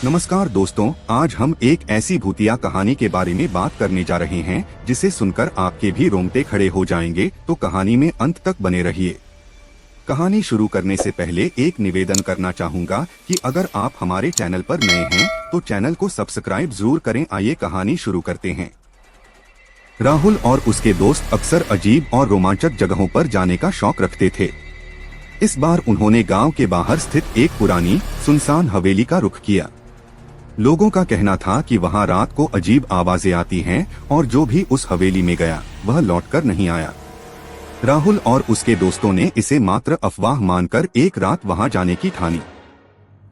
नमस्कार दोस्तों, आज हम एक ऐसी भूतिया कहानी के बारे में बात करने जा रहे हैं जिसे सुनकर आपके भी रोंगटे खड़े हो जाएंगे। तो कहानी में अंत तक बने रहिए। कहानी शुरू करने से पहले एक निवेदन करना चाहूँगा कि अगर आप हमारे चैनल पर नए हैं तो चैनल को सब्सक्राइब जरूर करें। आइए कहानी शुरू करते हैं। राहुल और उसके दोस्त अक्सर अजीब और रोमांचक जगहों पर जाने का शौक रखते थे। इस बार उन्होंने गांव के बाहर स्थित एक पुरानी सुनसान हवेली का रुख किया। लोगों का कहना था कि वहां रात को अजीब आवाजें आती हैं और जो भी उस हवेली में गया वह लौटकर नहीं आया। राहुल और उसके दोस्तों ने इसे मात्र अफवाह मानकर एक रात वहां जाने की ठानी।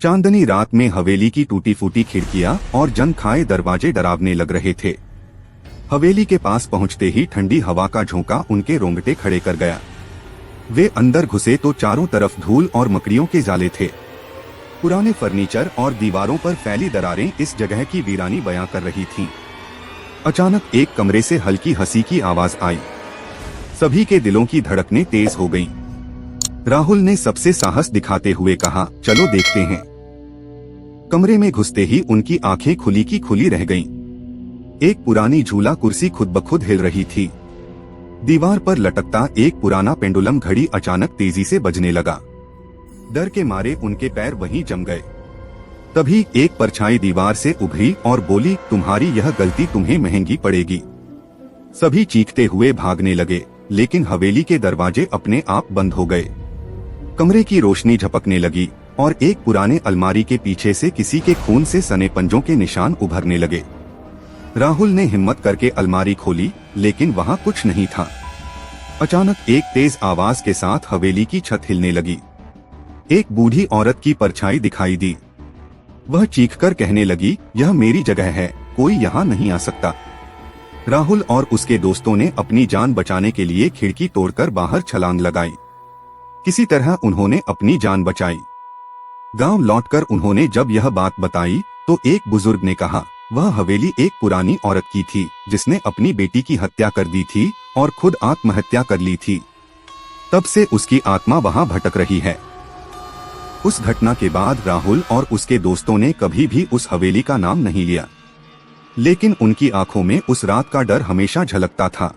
चांदनी रात में हवेली की टूटी फूटी खिड़कियां और जंग खाए दरवाजे डरावने लग रहे थे। हवेली के पास पहुंचते ही ठंडी हवा का झोंका उनके रोंगटे खड़े कर गया। वे अंदर घुसे तो चारों तरफ धूल और मकड़ियों के जाले थे। पुराने फर्नीचर और दीवारों पर फैली दरारें इस जगह की वीरानी बयां कर रही थीं। अचानक एक कमरे से हल्की हंसी की आवाज आई। सभी के दिलों की धड़कनें तेज हो गईं। राहुल ने सबसे साहस दिखाते हुए कहा, चलो देखते हैं। कमरे में घुसते ही उनकी आंखें खुली की खुली रह गईं। एक पुरानी झूला कुर्सी खुद ब खुद हिल रही थी। दीवार पर लटकता एक पुराना पेंडुलम घड़ी अचानक तेजी से बजने लगा। डर के मारे उनके पैर वहीं जम गए। तभी एक परछाई दीवार से उभरी और बोली, तुम्हारी यह गलती तुम्हें महंगी पड़ेगी। सभी चीखते हुए भागने लगे, लेकिन हवेली के दरवाजे अपने आप बंद हो गए। कमरे की रोशनी झपकने लगी और एक पुराने अलमारी के पीछे से किसी के खून से सने पंजों के निशान उभरने लगे। राहुल ने हिम्मत करके अलमारी खोली, लेकिन वहां कुछ नहीं था। अचानक एक तेज आवाज के साथ हवेली की छत हिलने लगी। एक बूढ़ी औरत की परछाई दिखाई दी। वह चीखकर कहने लगी, यह मेरी जगह है, कोई यहाँ नहीं आ सकता। राहुल और उसके दोस्तों ने अपनी जान बचाने के लिए खिड़की तोड़कर बाहर छलांग लगाई। किसी तरह उन्होंने अपनी जान बचाई। गांव लौटकर उन्होंने जब यह बात बताई तो एक बुजुर्ग ने कहा, वह हवेली एक पुरानी औरत की थी जिसने अपनी बेटी की हत्या कर दी थी और खुद आत्महत्या कर ली थी। तब से उसकी आत्मा वहां भटक रही है। उस घटना के बाद राहुल और उसके दोस्तों ने कभी भी उस हवेली का नाम नहीं लिया, लेकिन उनकी आंखों में उस रात का डर हमेशा झलकता था।